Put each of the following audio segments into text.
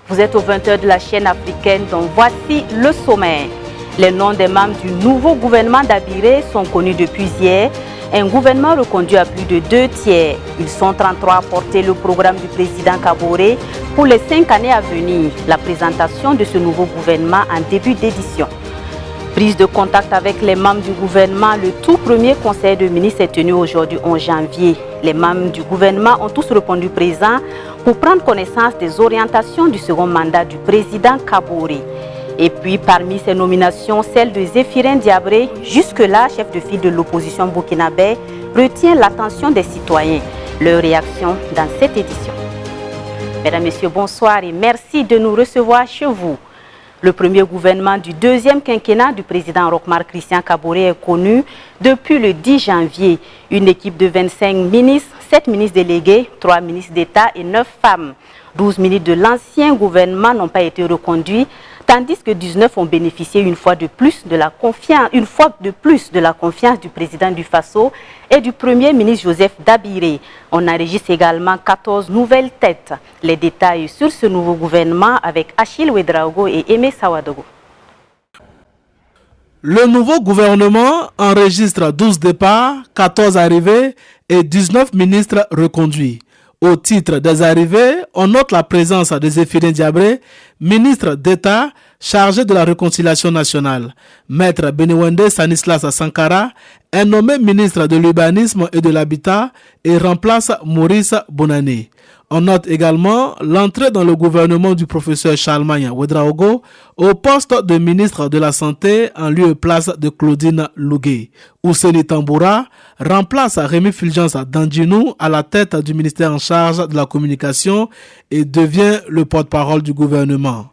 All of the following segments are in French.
Vous êtes aux 20h de la chaîne africaine, donc voici le sommaire. Les noms des membres du nouveau gouvernement d'Abiré sont connus depuis hier. Un gouvernement reconduit à plus de 2/3. Ils sont 33 à porter le programme du président Kaboré pour les 5 années à venir. La présentation de ce nouveau gouvernement en début d'édition. Prise de contact avec les membres du gouvernement, le tout premier conseil de ministres est tenu aujourd'hui 11 janvier. Les membres du gouvernement ont tous répondu présents pour prendre connaissance des orientations du second mandat du président Kaboré. Et puis parmi ces nominations, celle de Zéphirin Diabré, jusque-là chef de file de l'opposition burkinabé, retient l'attention des citoyens. Leur réaction dans cette édition. Mesdames, Messieurs, bonsoir et merci de nous recevoir chez vous. Le premier gouvernement du deuxième quinquennat du président Roch-Marc Christian Kaboré est connu depuis le 10 janvier. Une équipe de 25 ministres, 7 ministres délégués, 3 ministres d'État et 9 femmes. 12 ministres de l'ancien gouvernement n'ont pas été reconduits, tandis que 19 ont bénéficié une fois de plus de la confiance du président du Faso et du premier ministre Joseph Dabiré. On enregistre également 14 nouvelles têtes. Les détails sur ce nouveau gouvernement avec Achille Ouedraogo et Aimé Sawadogo. Le nouveau gouvernement enregistre 12 départs, 14 arrivées et 19 ministres reconduits. Au titre des arrivées, on note la présence de Zéphirin Diabré, ministre d'État chargé de la réconciliation nationale. Maître Beniwende Stanislas Sankara est nommé ministre de l'urbanisme et de l'habitat et remplace Maurice Bonani. On note également l'entrée dans le gouvernement du professeur Charlemagne Ouedraogo au poste de ministre de la Santé en lieu et place de Claudine Lougué. Ouseni Tamboura remplace Rémi Fulgence Dandjinou à la tête du ministère en charge de la communication et devient le porte-parole du gouvernement.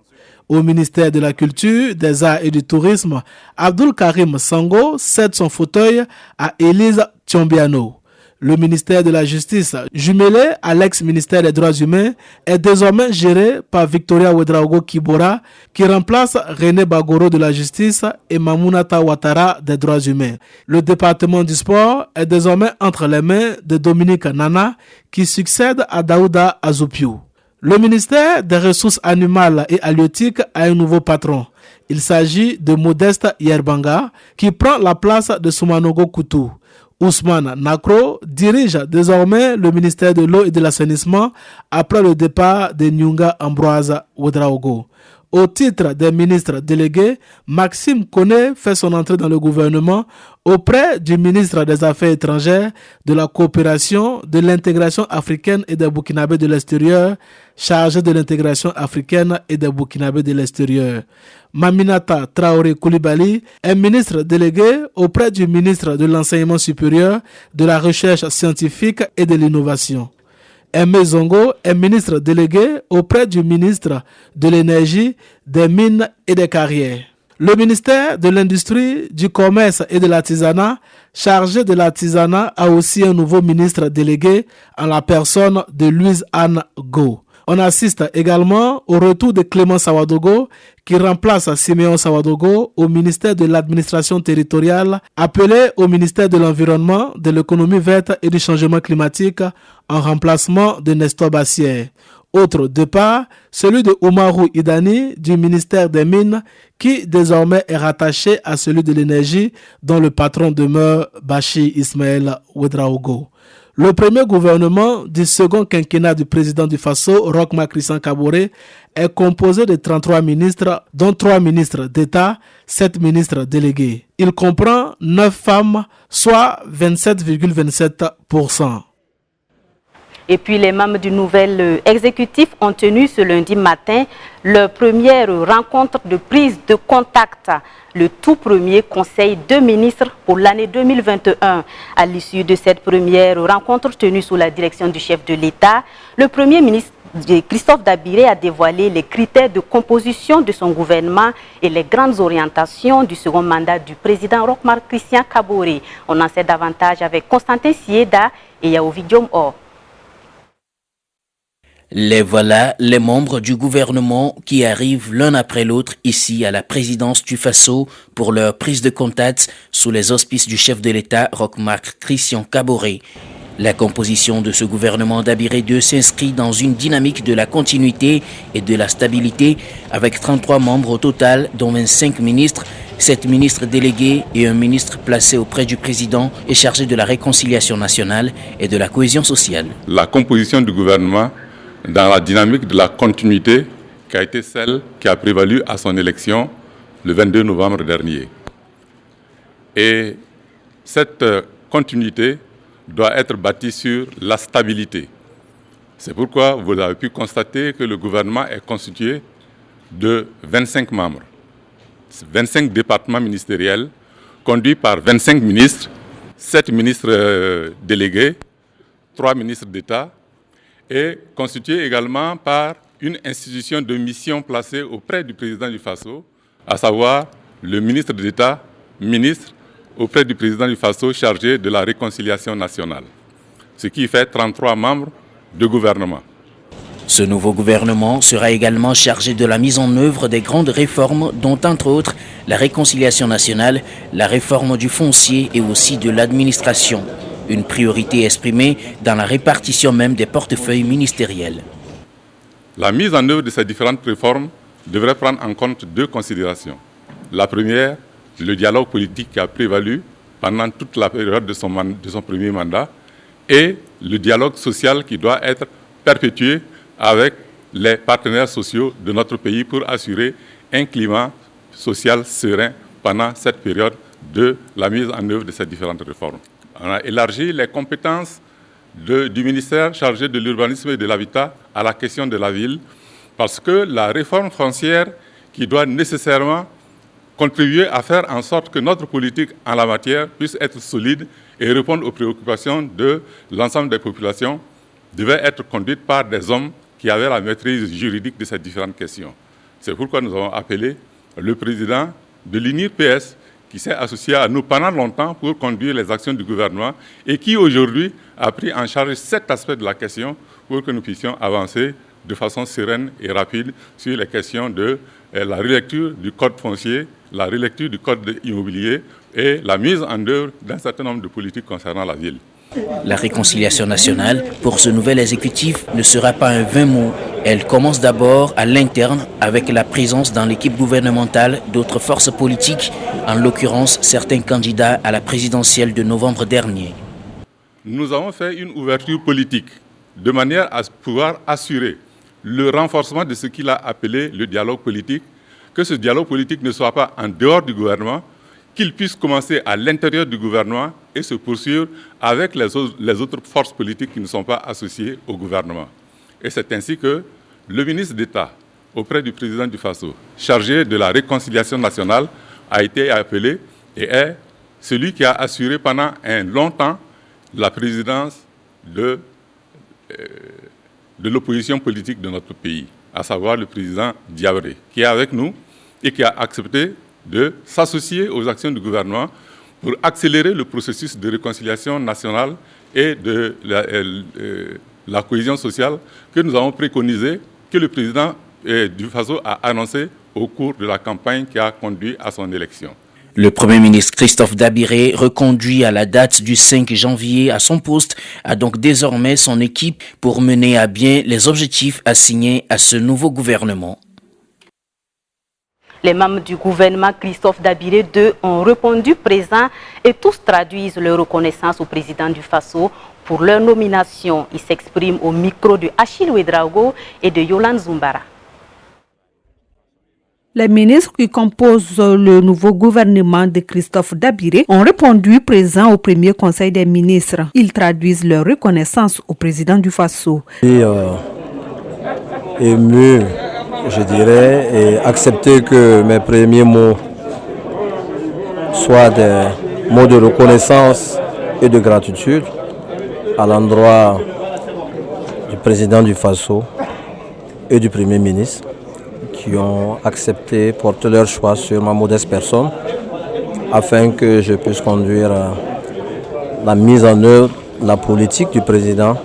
Au ministère de la Culture, des Arts et du Tourisme, Abdul Karim Sango cède son fauteuil à Élise Thiombiano. Le ministère de la Justice, jumelé à l'ex-ministère des Droits humains, est désormais géré par Victoria Ouedraogo Kibora, qui remplace René Bagoro de la Justice et Mamounata Ouattara des Droits humains. Le département du sport est désormais entre les mains de Dominique Nana, qui succède à Daouda Azoupiou. Le ministère des Ressources animales et halieutiques a un nouveau patron. Il s'agit de Modeste Yerbanga, qui prend la place de Soumanogo Koutou. Ousmane Nakro dirige désormais le ministère de l'eau et de l'assainissement après le départ de Nyunga Ambroise Ouedraogo. Au titre des ministres délégués, Maxime Koné fait son entrée dans le gouvernement auprès du ministre des Affaires étrangères, de la coopération, de l'intégration africaine et des Burkinabés de l'extérieur, chargé de l'intégration africaine et des Burkinabés de l'extérieur. Maminata Traoré Koulibaly est ministre délégué auprès du ministre de l'Enseignement supérieur, de la Recherche scientifique et de l'Innovation. Aimé Zongo est ministre délégué auprès du ministre de l'Énergie, des Mines et des Carrières. Le ministère de l'Industrie, du Commerce et de l'Artisanat, chargé de l'artisanat, a aussi un nouveau ministre délégué en la personne de Louise Anne Go. On assiste également au retour de Clément Sawadogo qui remplace Siméon Sawadogo au ministère de l'administration territoriale, appelé au ministère de l'Environnement, de l'économie verte et du changement climatique en remplacement de Nestor Bassière. Autre départ, celui de Oumarou Idani du ministère des Mines qui désormais est rattaché à celui de l'énergie dont le patron demeure Bachi Ismaël Ouedraogo. Le premier gouvernement du second quinquennat du président du Faso, Roch-Marc Christian Kaboré, est composé de 33 ministres, dont 3 ministres d'État, 7 ministres délégués. Il comprend 9 femmes, soit 27,27%. Et puis les membres du nouvel exécutif ont tenu ce lundi matin leur première rencontre de prise de contact, le tout premier conseil de ministres pour l'année 2021. À l'issue de cette première rencontre tenue sous la direction du chef de l'État, le premier ministre Christophe Dabiré a dévoilé les critères de composition de son gouvernement et les grandes orientations du second mandat du président Roch-Marc Christian Kaboré. On en sait davantage avec Constantin Sieda et Yaovi Diom-Or. Les voilà, les membres du gouvernement qui arrivent l'un après l'autre ici à la présidence du Faso pour leur prise de contact sous les auspices du chef de l'État Roch-Marc Christian Kaboré. La composition de ce gouvernement d'Abiré II s'inscrit dans une dynamique de la continuité et de la stabilité avec 33 membres au total, dont 25 ministres, 7 ministres délégués et un ministre placé auprès du président et chargé de la réconciliation nationale et de la cohésion sociale. La composition du gouvernement dans la dynamique de la continuité qui a été celle qui a prévalu à son élection le 22 novembre dernier. Et cette continuité doit être bâtie sur la stabilité. C'est pourquoi vous avez pu constater que le gouvernement est constitué de 25 membres, 25 départements ministériels conduits par 25 ministres, 7 ministres délégués, 3 ministres d'État et constitué également par une institution de mission placée auprès du président du Faso, à savoir le ministre d'État, ministre auprès du président du Faso chargé de la réconciliation nationale, ce qui fait 33 membres de gouvernement. Ce nouveau gouvernement sera également chargé de la mise en œuvre des grandes réformes dont entre autres la réconciliation nationale, la réforme du foncier et aussi de l'administration, une priorité exprimée dans la répartition même des portefeuilles ministériels. La mise en œuvre de ces différentes réformes devrait prendre en compte 2 considérations. La première, le dialogue politique qui a prévalu pendant toute la période de son premier mandat et le dialogue social qui doit être perpétué avec les partenaires sociaux de notre pays pour assurer un climat social serein pendant cette période de la mise en œuvre de ces différentes réformes. On a élargi les compétences du ministère chargé de l'urbanisme et de l'habitat à la question de la ville parce que la réforme foncière qui doit nécessairement contribuer à faire en sorte que notre politique en la matière puisse être solide et répondre aux préoccupations de l'ensemble des populations devait être conduite par des hommes qui avaient la maîtrise juridique de ces différentes questions. C'est pourquoi nous avons appelé le président de l'UNIR-PS qui s'est associé à nous pendant longtemps pour conduire les actions du gouvernement et qui aujourd'hui a pris en charge cet aspect de la question pour que nous puissions avancer de façon sereine et rapide sur les questions de la relecture du code foncier, la relecture du code immobilier et la mise en œuvre d'un certain nombre de politiques concernant la ville. La réconciliation nationale, pour ce nouvel exécutif, ne sera pas un vain mot. Elle commence d'abord à l'interne avec la présence dans l'équipe gouvernementale d'autres forces politiques, en l'occurrence certains candidats à la présidentielle de novembre dernier. Nous avons fait une ouverture politique de manière à pouvoir assurer le renforcement de ce qu'il a appelé le dialogue politique, que ce dialogue politique ne soit pas en dehors du gouvernement, qu'il puisse commencer à l'intérieur du gouvernement et se poursuivre avec les autres forces politiques qui ne sont pas associées au gouvernement. Et c'est ainsi que le ministre d'État, auprès du président du Faso, chargé de la réconciliation nationale, a été appelé et est celui qui a assuré pendant un long temps la présidence de l'opposition politique de notre pays, à savoir le président Diabré, qui est avec nous et qui a accepté de s'associer aux actions du gouvernement pour accélérer le processus de réconciliation nationale et de la cohésion sociale que nous avons préconisé, que le président du Faso a annoncé au cours de la campagne qui a conduit à son élection. Le Premier ministre Christophe Dabiré, reconduit à la date du 5 janvier à son poste, a donc désormais son équipe pour mener à bien les objectifs assignés à ce nouveau gouvernement. Les membres du gouvernement Christophe Dabiré II ont répondu présents et tous traduisent leur reconnaissance au président du Faso pour leur nomination. Ils s'expriment au micro de Achille Ouedraogo et de Yolande Zumbara. Les ministres qui composent le nouveau gouvernement de Christophe Dabiré ont répondu présents au premier conseil des ministres. Ils traduisent leur reconnaissance au président du Faso. Ému, je dirais, et accepter que mes premiers mots soient des mots de reconnaissance et de gratitude à l'endroit du président du Faso et du premier ministre qui ont accepté porter leur choix sur ma modeste personne afin que je puisse conduire la mise en œuvre de la politique du président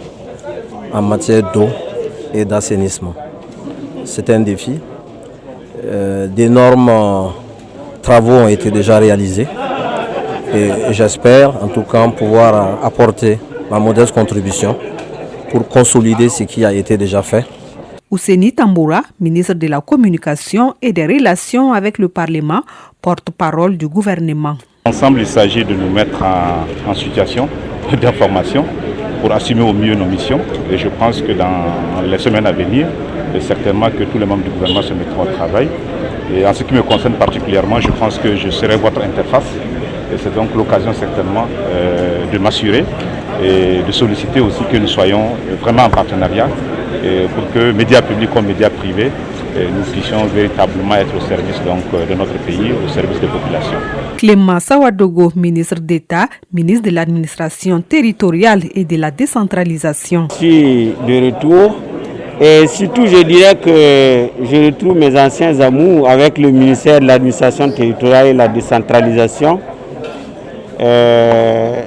en matière d'eau et d'assainissement. C'est un défi. D'énormes travaux ont été déjà réalisés et j'espère en tout cas pouvoir apporter ma modeste contribution pour consolider ce qui a été déjà fait. Ouseni Tamboura, ministre de la Communication et des Relations avec le Parlement, porte-parole du gouvernement. Ensemble, il s'agit de nous mettre en situation d'information pour assumer au mieux nos missions. Et je pense que dans les semaines à venir, certainement que tous les membres du gouvernement se mettront au travail. Et en ce qui me concerne particulièrement, je pense que je serai votre interface. Et c'est donc l'occasion certainement de m'assurer et de solliciter aussi que nous soyons vraiment en partenariat pour que médias publics comme médias privés, nous puissions véritablement être au service de notre pays, au service des populations. Clément Sawadogo, ministre d'État, ministre de l'administration territoriale et de la décentralisation. Je suis de retour et surtout je dirais que je retrouve mes anciens amours avec le ministère de l'administration territoriale et de la décentralisation, à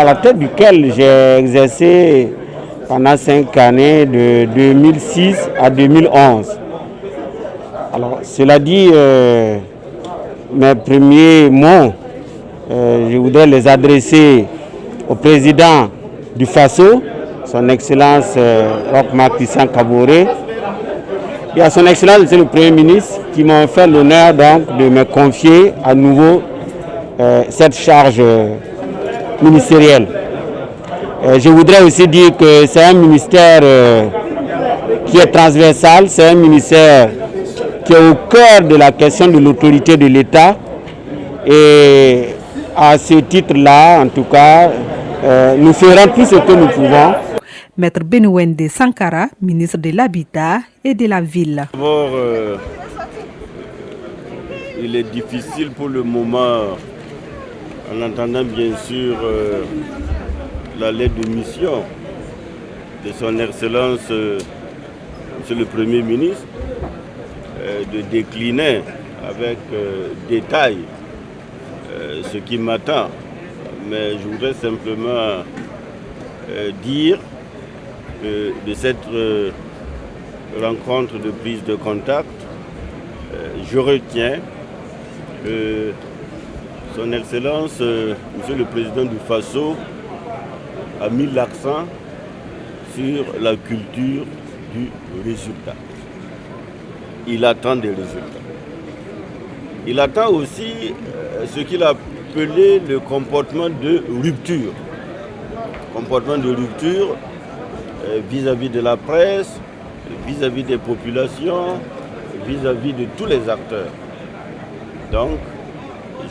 la tête duquel j'ai exercé pendant 5 années de 2006 à 2011. Alors, cela dit, mes premiers mots, je voudrais les adresser au président du Faso, son Excellence Roch-Marc Christian Kaboré, et à son Excellence Monsieur le Premier ministre, qui m'ont fait l'honneur donc de me confier à nouveau cette charge ministérielle. Je voudrais aussi dire que c'est un ministère qui est transversal, c'est un ministère qui est au cœur de la question de l'autorité de l'État. Et à ce titre-là, en tout cas, nous ferons tout ce que nous pouvons. Maître Benouende Sankara, ministre de l'Habitat et de la Ville. D'abord, il est difficile pour le moment, en entendant bien sûr la lettre de mission de son Excellence Monsieur le Premier ministre, de décliner avec détail ce qui m'attend. Mais je voudrais simplement dire que de cette rencontre de prise de contact, je retiens que son Excellence Monsieur le Président du Faso a mis l'accent sur la culture du résultat. Il attend des résultats. Il attend aussi ce qu'il a appelé le comportement de rupture. Comportement de rupture vis-à-vis de la presse, vis-à-vis des populations, vis-à-vis de tous les acteurs. Donc,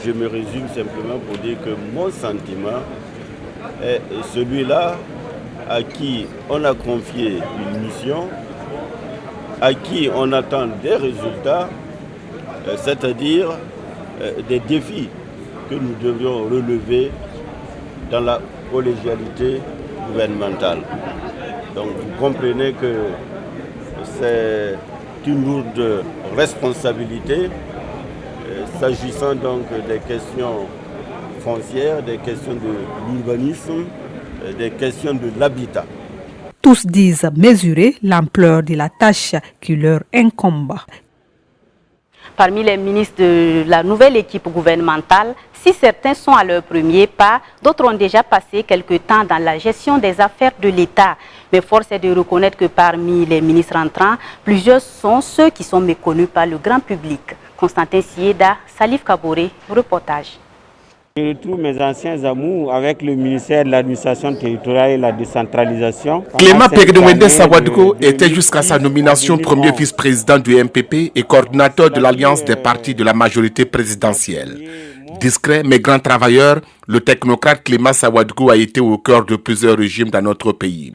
je me résume simplement pour dire que mon sentiment est celui-là à qui on a confié une mission, à qui on attend des résultats, c'est-à-dire des défis que nous devrions relever dans la collégialité gouvernementale. Donc vous comprenez que c'est une lourde responsabilité s'agissant donc des questions foncières, des questions de l'urbanisme, des questions de l'habitat. Tous disent mesurer l'ampleur de la tâche qui leur incombe. Parmi les ministres de la nouvelle équipe gouvernementale, si certains sont à leur premier pas, d'autres ont déjà passé quelque temps dans la gestion des affaires de l'État. Mais force est de reconnaître que parmi les ministres entrants, plusieurs sont ceux qui sont méconnus par le grand public. Constantin Sieda, Salif Kaboré, reportage. Je retrouve mes anciens amours avec le ministère de l'administration territoriale et la décentralisation. Clément Pegdewende Sawadogo était jusqu'à sa nomination premier vice-président du MPP et coordinateur de l'Alliance des partis de la majorité présidentielle. Discret mais grand travailleur, le technocrate Clément Sawadogo a été au cœur de plusieurs régimes dans notre pays.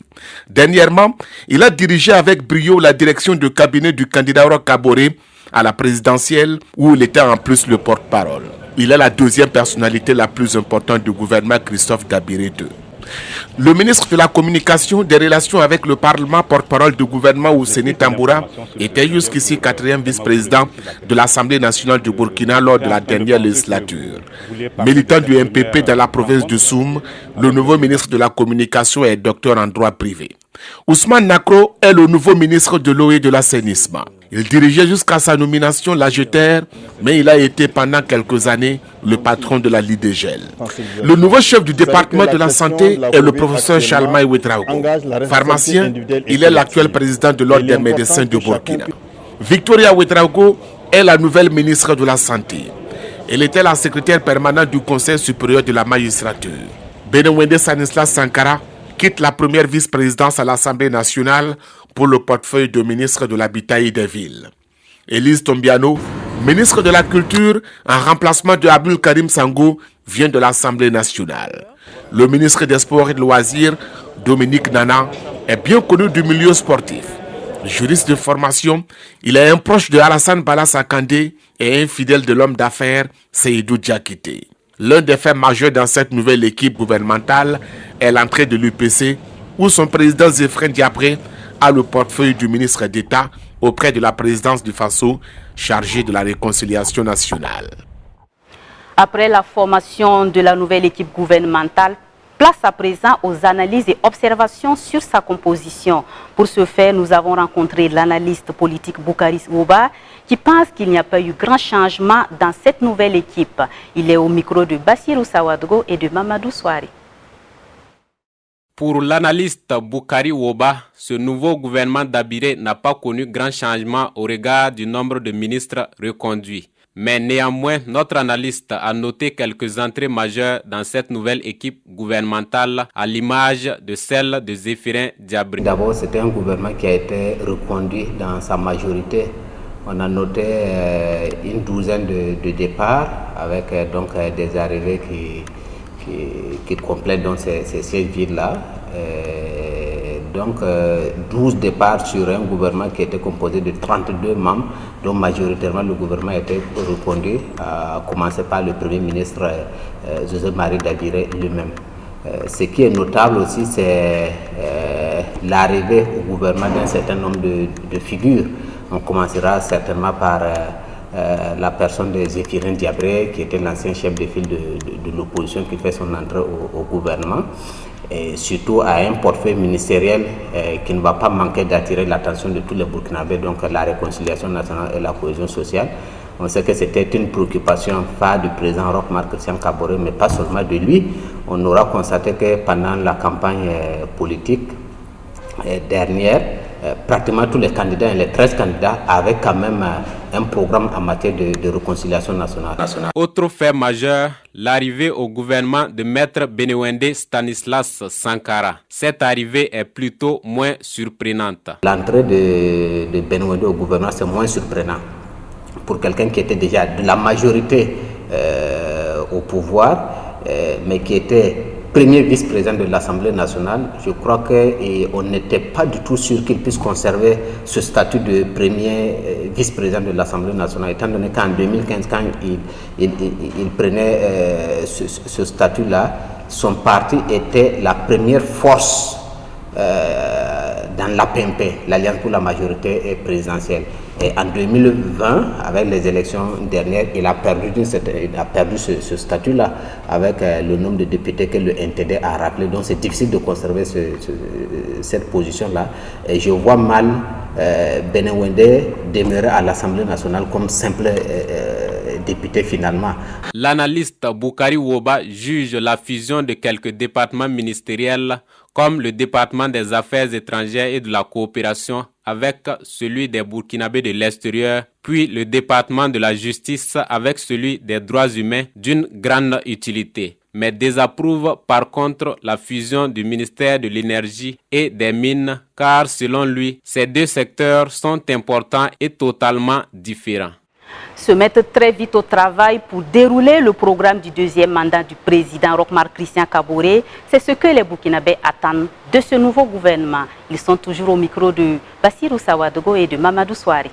Dernièrement, il a dirigé avec brio la direction de cabinet du candidat Roch Kaboré à la présidentielle où il était en plus le porte-parole. Il est la deuxième personnalité la plus importante du gouvernement Christophe Dabiré II. Le ministre de la Communication, des Relations avec le Parlement, porte-parole du gouvernement Ouseni Tamboura, était jusqu'ici 4e vice-président de l'Assemblée nationale du Burkina lors de la dernière législature. Militant du MPP dans la province de Soum, le nouveau ministre de la Communication est docteur en droit privé. Ousmane Nakro est le nouveau ministre de l'eau et de l'assainissement. Il dirigeait jusqu'à sa nomination la Jeter, mais il a été pendant quelques années le patron de la Lidégel. Le nouveau chef du département de la santé est le professeur Chalmaï Ouedraogo. Pharmacien, il est l'actuel président de l'Ordre des médecins de Burkina. Victoria Ouedraogo est la nouvelle ministre de la Santé. Elle était la secrétaire permanente du Conseil supérieur de la magistrature. Benewende Stanislas Sankara quitte la première vice-présidence à l'Assemblée nationale pour le portefeuille de ministre de l'Habitat et des Villes. Élise Tombiano, ministre de la Culture, en remplacement de Abdul Karim Sango, vient de l'Assemblée nationale. Le ministre des Sports et de Loisirs, Dominique Nana, est bien connu du milieu sportif. Juriste de formation, il est un proche de Alassane Balassane Kandé et un fidèle de l'homme d'affaires Seydou Diakité. L'un des faits majeurs dans cette nouvelle équipe gouvernementale est l'entrée de l'UPC, où son président Zéphrin Diabré a le portefeuille du ministre d'État auprès de la présidence du Faso, chargé de la réconciliation nationale. Après la formation de la nouvelle équipe gouvernementale, place à présent aux analyses et observations sur sa composition. Pour ce faire, nous avons rencontré l'analyste politique Boukari Woba qui pense qu'il n'y a pas eu grand changement dans cette nouvelle équipe. Il est au micro de Bassirou Sawadgo et de Mamadou Souari. Pour l'analyste Boukari Woba, ce nouveau gouvernement d'Abiré n'a pas connu grand changement au regard du nombre de ministres reconduits. Mais néanmoins, notre analyste a noté quelques entrées majeures dans cette nouvelle équipe gouvernementale à l'image de celle de Zéphirin Diabré. D'abord, c'était un gouvernement qui a été reconduit dans sa majorité. On a noté une douzaine de départs avec des arrivées qui complètent donc ces villes-là. 12 départs sur un gouvernement qui était composé de 32 membres, dont majoritairement le gouvernement était reconduit, à commencer par le Premier ministre Joseph Marie Dabiré lui-même. Ce qui est notable aussi, c'est l'arrivée au gouvernement d'un certain nombre de figures. On commencera certainement par la personne de Zéphirin Diabré, qui était l'ancien chef de file de l'opposition, qui fait son entrée au gouvernement. Et surtout à un portefeuille ministériel qui ne va pas manquer d'attirer l'attention de tous les Burkinabés, donc la réconciliation nationale et la cohésion sociale. On sait que c'était une préoccupation phare du président Roch-Marc Christian Kaboré, mais pas seulement de lui. On aura constaté que pendant la campagne politique dernière, pratiquement tous les candidats, les 13 candidats, avaient quand même un programme en matière de réconciliation nationale. Autre fait majeur, l'arrivée au gouvernement de Maître Benewende Stanislas Sankara. Cette arrivée est plutôt moins surprenante. L'entrée de Benewende au gouvernement, c'est moins surprenant. Pour quelqu'un qui était déjà de la majorité au pouvoir, mais qui était premier vice-président de l'Assemblée nationale, je crois qu'on n'était pas du tout sûr qu'il puisse conserver ce statut de premier vice-président de l'Assemblée nationale, étant donné qu'en 2015, quand il prenait ce statut-là, son parti était la première force dans l'APMP, l'Alliance pour la majorité présidentielle. Et en 2020, avec les élections dernières, il a perdu ce statut-là avec le nombre de députés que le NTD a rappelé. Donc c'est difficile de conserver cette position-là. Et je vois mal Benewende demeurer à l'Assemblée nationale comme simple député finalement. L'analyste Boukari Woba juge la fusion de quelques départements ministériels comme le département des affaires étrangères et de la coopération avec celui des Burkinabés de l'extérieur, puis le département de la justice avec celui des droits humains d'une grande utilité, mais désapprouve par contre la fusion du ministère de l'énergie et des mines, car selon lui, ces deux secteurs sont importants et totalement différents. Se mettre très vite au travail pour dérouler le programme du deuxième mandat du président Roch-Marc Christian Kaboré, c'est ce que les Burkinabés attendent de ce nouveau gouvernement. Ils sont toujours au micro de Bassirou Sawadgo et de Mamadou Souari.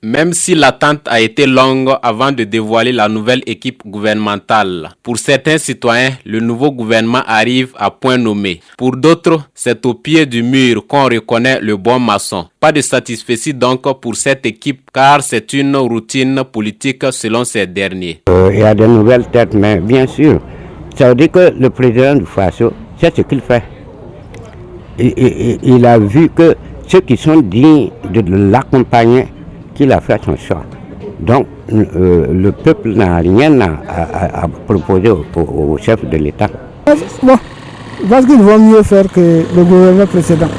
Même si l'attente a été longue avant de dévoiler la nouvelle équipe gouvernementale, pour certains citoyens, le nouveau gouvernement arrive à point nommé. Pour d'autres, c'est au pied du mur qu'on reconnaît le bon maçon. Pas de satisfecit donc pour cette équipe, car c'est une routine politique selon ces derniers. Il y a de nouvelles têtes, mais bien sûr, ça veut dire que le président du Faso, c'est ce qu'il fait. Il a vu que ceux qui sont dignes de l'accompagner qu'il a fait son choix. Donc le peuple n'a rien à proposer au chef de l'État. Bon, parce qu'ils vont mieux faire que le gouvernement précédent.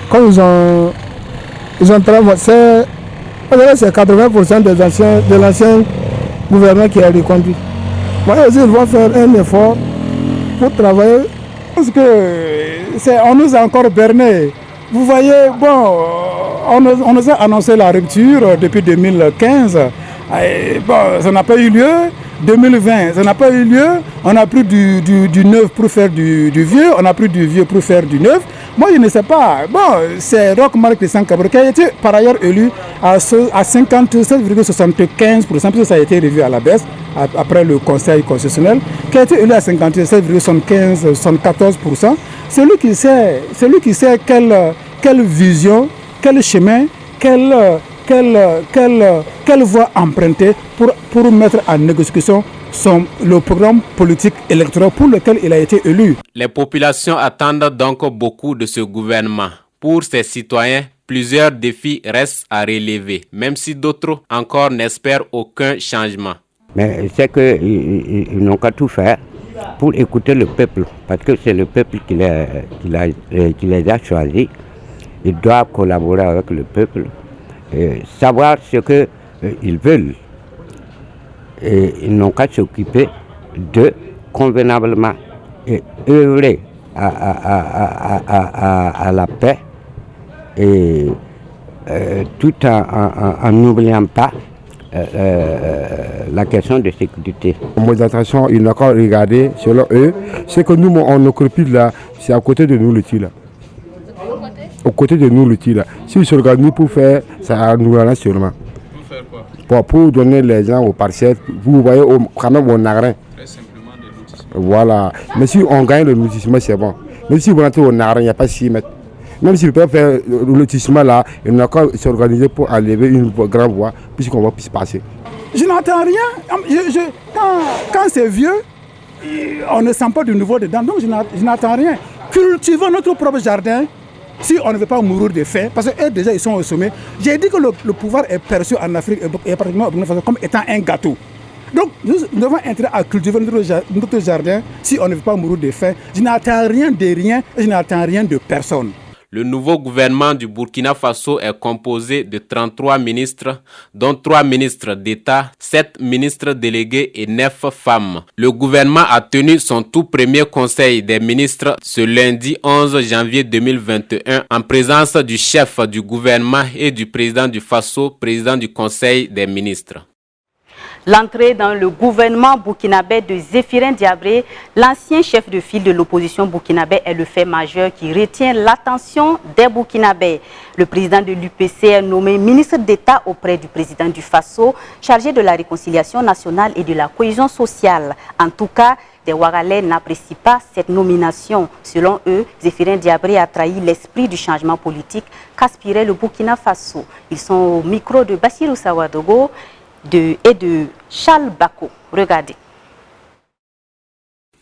Comme ils ont travaillé, c'est 80% de l'ancien gouvernement qui a reconduit. Moi aussi, ils vont faire un effort pour travailler. Parce que on nous a encore berné. Vous voyez, bon, on nous a annoncé la rupture depuis 2015. Bon, ça n'a pas eu lieu. 2020, ça n'a pas eu lieu. On a pris du neuf pour faire du vieux. On a pris du vieux pour faire du neuf. Moi, je ne sais pas. Bon, c'est Roch-Marc Christian Kabore qui a été par ailleurs élu à 57,75%, parce que ça a été revu à la baisse après le Conseil constitutionnel, qui a été élu à 57,75-74%. Celui qui sait quelle vision, quel chemin, quelle voie emprunter pour mettre en exécution le programme politique électoral pour lequel il a été élu. Les populations attendent donc beaucoup de ce gouvernement. Pour ces citoyens, plusieurs défis restent à relever, même si d'autres encore n'espèrent aucun changement. Mais c'est qu'ils n'ont qu'à tout faire pour écouter le peuple, parce que c'est le peuple qui les a choisis. Ils doivent collaborer avec le peuple, et savoir ce qu'ils veulent. Et ils n'ont qu'à s'occuper de convenablement et œuvrer à la paix, et tout en n'oubliant pas la question de sécurité. En mode d'attraction, ils n'ont qu'à regarder, selon eux, ce que nous, on occupe là, c'est à côté de nous le tir là. Au côté de nous le tir là. Si ils s'organisent pour faire, ça nous arrange seulement. Pour faire quoi? Pour donner les gens aux parcelles, vous voyez quand même on a rien. Très simplement des lotissements. Voilà. Mais si on gagne le lotissement, c'est bon. Même si vous rentrez au Nagrin, il n'y a pas 6 mètres. Même s'ils peuvent faire le lotissement là, ils n'ont qu'à s'organiser pour enlever une grande voie, puisqu'on va plus passer. Je n'entends rien. Quand c'est vieux, on ne sent pas de nouveau dedans, donc je n'entends rien. Cultivons notre propre jardin, si on ne veut pas mourir de faim, parce qu'eux déjà ils sont au sommet. J'ai dit que le pouvoir est perçu en Afrique et pratiquement au Burkina Faso comme étant un gâteau. Donc nous devons intérêt à cultiver notre jardin si on ne veut pas mourir de faim. Je n'attends rien de rien et je n'attends rien de personne. Le nouveau gouvernement du Burkina Faso est composé de 33 ministres, dont 3 ministres d'État, 7 ministres délégués et 9 femmes. Le gouvernement a tenu son tout premier conseil des ministres ce lundi 11 janvier 2021 en présence du chef du gouvernement et du président du Faso, président du conseil des ministres. L'entrée dans le gouvernement burkinabé de Zéphirin Diabré, l'ancien chef de file de l'opposition burkinabé, est le fait majeur qui retient l'attention des Burkinabés. Le président de l'UPC est nommé ministre d'État auprès du président du Faso, chargé de la réconciliation nationale et de la cohésion sociale. En tout cas, des Ouagalais n'apprécient pas cette nomination. Selon eux, Zéphirin Diabré a trahi l'esprit du changement politique qu'aspirait le Burkina Faso. Ils sont au micro de Bassirou Sawadogo et de Charles Bako. Regardez.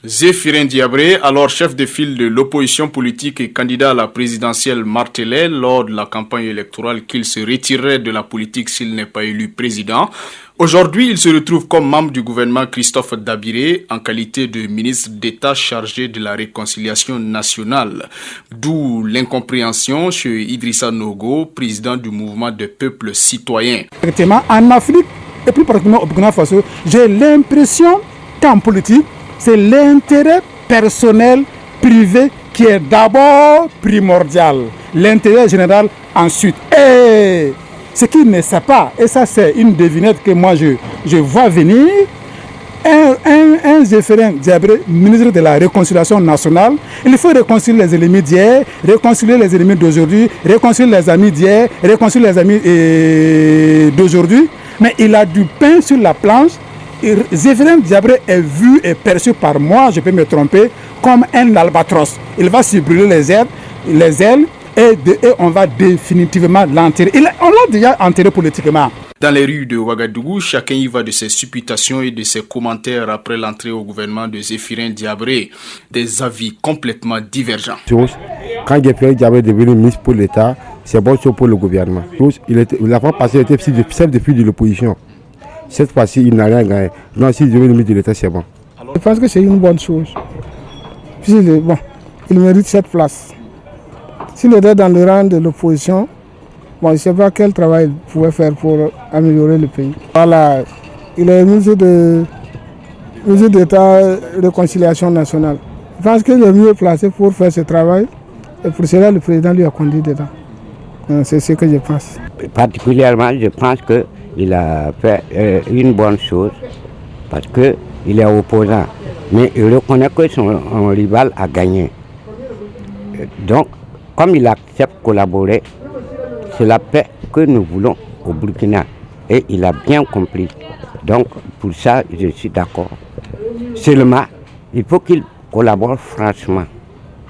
Zéphirin Diabré, alors chef de file de l'opposition politique et candidat à la présidentielle, martelait lors de la campagne électorale qu'il se retirerait de la politique s'il n'est pas élu président. Aujourd'hui, il se retrouve comme membre du gouvernement Christophe Dabiré en qualité de ministre d'État chargé de la réconciliation nationale. D'où l'incompréhension chez Idrissa Nogo, président du mouvement des peuples citoyens. Effectivement, en Afrique, et plus particulièrement au Burkina Faso, j'ai l'impression qu'en politique, c'est l'intérêt personnel, privé, qui est d'abord primordial. L'intérêt général ensuite. Et ce qu'il ne sait pas, et ça c'est une devinette que moi je vois venir, un Zéphirin Diabré, ministre de la réconciliation nationale, il faut réconcilier les ennemis d'hier, réconcilier les ennemis d'aujourd'hui, réconcilier les amis d'hier, réconcilier les amis d'aujourd'hui, mais il a du pain sur la planche. Zéphirin Diabré est vu et perçu par moi, je peux me tromper, comme un albatros. Il va se brûler les ailes et on va définitivement l'enterrer. On l'a déjà enterré politiquement. Dans les rues de Ouagadougou, chacun y va de ses supputations et de ses commentaires après l'entrée au gouvernement de Zéphirin Diabré. Des avis complètement divergents. Quand Zéphirin Diabré est devenu ministre pour l'État, c'est bon chose pour le gouvernement. La fois passée, il était chef de file de l'opposition. Cette fois-ci, il n'a rien gagné. Non, s'il devient ministre de l'État, c'est bon. Je pense que c'est une bonne chose. Il mérite cette place. S'il était dans le rang de l'opposition, je ne sais pas quel travail il pouvait faire pour améliorer le pays. Voilà, il est ministre d'État de réconciliation nationale. Je pense qu'il est mieux placé pour faire ce travail et pour cela le président lui a conduit dedans. C'est ce que je pense. Particulièrement, je pense qu'il a fait une bonne chose parce qu'il est opposant. Mais il reconnaît que son rival a gagné. Donc, comme il accepte de collaborer, c'est la paix que nous voulons au Burkina. Et il a bien compris. Donc, pour ça, je suis d'accord. Seulement, il faut qu'il collabore franchement.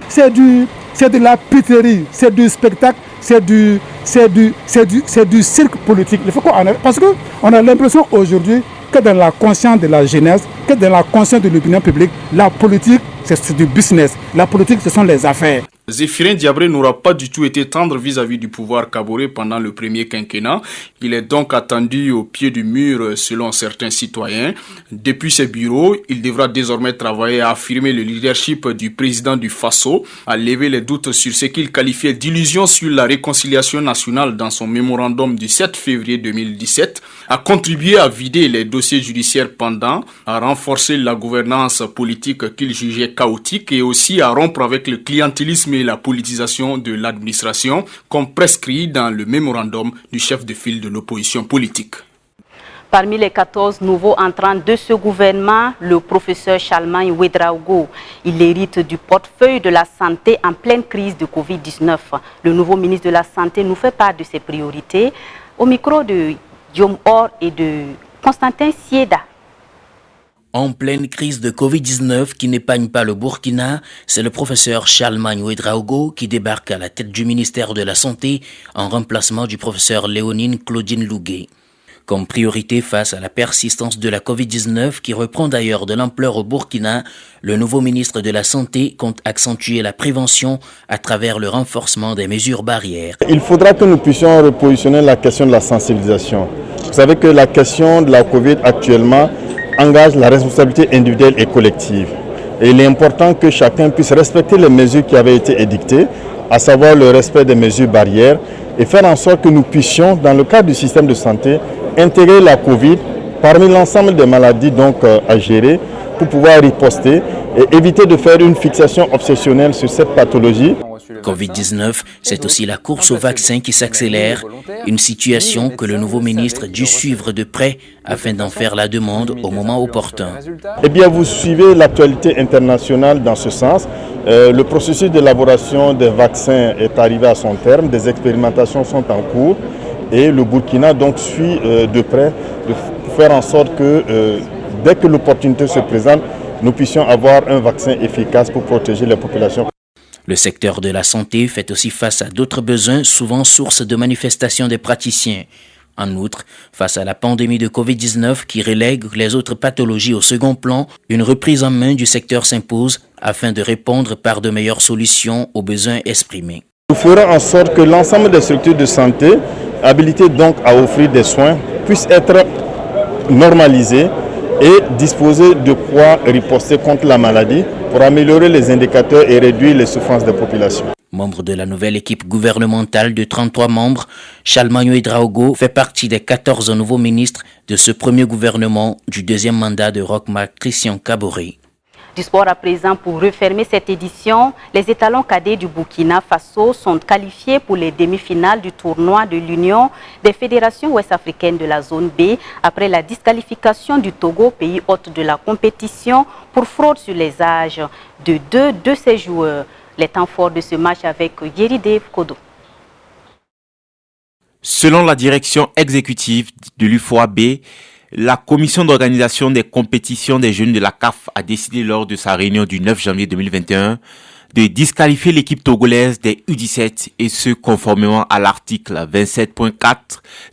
C'est de la piterie, c'est du spectacle, c'est du cirque politique. Il faut parce qu'on a l'impression aujourd'hui que dans la conscience de la jeunesse, que dans la conscience de l'opinion publique, la politique, c'est du business. La politique, ce sont les affaires. Zéphirin Diabré n'aura pas du tout été tendre vis-à-vis du pouvoir caborais pendant le premier quinquennat. Il est donc attendu au pied du mur selon certains citoyens. Depuis ses bureaux, il devra désormais travailler à affirmer le leadership du président du Faso, à lever les doutes sur ce qu'il qualifiait d'illusion sur la réconciliation nationale dans son mémorandum du 7 février 2017, à contribuer à vider les dossiers judiciaires pendants, à renforcer la gouvernance politique qu'il jugeait chaotique et aussi à rompre avec le clientélisme et la politisation de l'administration, comme prescrit dans le mémorandum du chef de file de l'opposition politique. Parmi les 14 nouveaux entrants de ce gouvernement, le professeur Charlemagne Ouedraogo, il hérite du portefeuille de la santé en pleine crise de Covid-19. Le nouveau ministre de la Santé nous fait part de ses priorités au micro de Guillaume Or et de Constantin Sieda. En pleine crise de Covid-19 qui n'épargne pas le Burkina, c'est le professeur Charlemagne Ouedraogo qui débarque à la tête du ministère de la Santé en remplacement du professeur Léonine Claudine Louguet. Comme priorité face à la persistance de la Covid-19 qui reprend d'ailleurs de l'ampleur au Burkina, le nouveau ministre de la Santé compte accentuer la prévention à travers le renforcement des mesures barrières. Il faudra que nous puissions repositionner la question de la sensibilisation. Vous savez que la question de la Covid actuellement engage la responsabilité individuelle et collective. Et il est important que chacun puisse respecter les mesures qui avaient été édictées, à savoir le respect des mesures barrières, et faire en sorte que nous puissions, dans le cadre du système de santé, intégrer la Covid parmi l'ensemble des maladies donc, à gérer pour pouvoir riposter et éviter de faire une fixation obsessionnelle sur cette pathologie. Covid-19, c'est aussi la course au vaccin qui s'accélère, une situation que le nouveau ministre dut suivre de près afin d'en faire la demande au moment opportun. Eh bien, vous suivez l'actualité internationale dans ce sens. Le processus d'élaboration des vaccins est arrivé à son terme, des expérimentations sont en cours et le Burkina donc suit de près pour faire en sorte que dès que l'opportunité se présente, nous puissions avoir un vaccin efficace pour protéger les populations. Le secteur de la santé fait aussi face à d'autres besoins, souvent source de manifestations des praticiens. En outre, face à la pandémie de Covid-19 qui relègue les autres pathologies au second plan, une reprise en main du secteur s'impose afin de répondre par de meilleures solutions aux besoins exprimés. Nous ferons en sorte que l'ensemble des structures de santé, habilitées donc à offrir des soins, puissent être normalisées et disposer de quoi riposter contre la maladie pour améliorer les indicateurs et réduire les souffrances des populations. Membre de la nouvelle équipe gouvernementale de 33 membres, Charlemagne Ouedraogo fait partie des 14 nouveaux ministres de ce premier gouvernement du deuxième mandat de Roch-Marc Christian Kaboré. Du sport à présent, pour refermer cette édition, les étalons cadets du Burkina Faso sont qualifiés pour les demi-finales du tournoi de l'Union des fédérations ouest-africaines de la zone B après la disqualification du Togo, pays hôte de la compétition, pour fraude sur les âges de 2 de ses joueurs. Les temps forts de ce match avec Yeri Kodo. Selon la direction exécutive de l'UFOA-B, la commission d'organisation des compétitions des jeunes de la CAF a décidé lors de sa réunion du 9 janvier 2021 de disqualifier l'équipe togolaise des U17 et ce conformément à l'article 27.4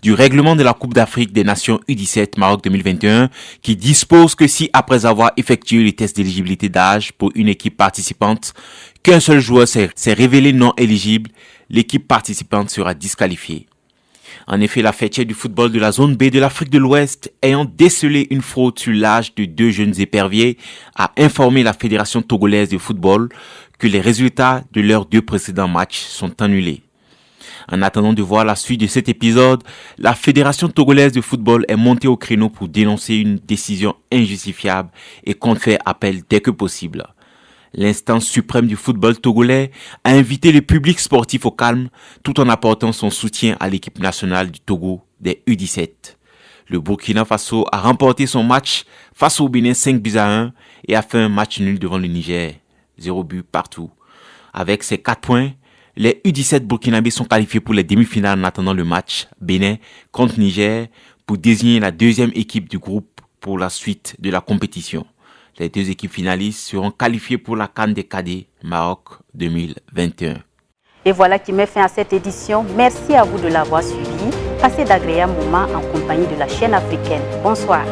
du règlement de la Coupe d'Afrique des Nations U17 Maroc 2021 qui dispose que si après avoir effectué les tests d'éligibilité d'âge pour une équipe participante, qu'un seul joueur s'est révélé non éligible, l'équipe participante sera disqualifiée. En effet, la fêtière du football de la zone B de l'Afrique de l'Ouest, ayant décelé une fraude sur l'âge de 2 jeunes éperviers, a informé la Fédération togolaise de football que les résultats de leurs 2 précédents matchs sont annulés. En attendant de voir la suite de cet épisode, la Fédération togolaise de football est montée au créneau pour dénoncer une décision injustifiable et compte faire appel dès que possible. L'instance suprême du football togolais a invité le public sportif au calme tout en apportant son soutien à l'équipe nationale du Togo des U17. Le Burkina Faso a remporté son match face au Bénin 5-1 et a fait un match nul devant le Niger, 0 but partout. Avec ces 4 points, les U17 burkinabés sont qualifiés pour les demi-finales en attendant le match Bénin contre Niger pour désigner la 2e équipe du groupe pour la suite de la compétition. Les 2 équipes finalistes seront qualifiées pour la CAN des cadets Maroc 2021. Et voilà qui met fin à cette édition. Merci à vous de l'avoir suivi. Passez d'agréables moments en compagnie de la chaîne africaine. Bonsoir.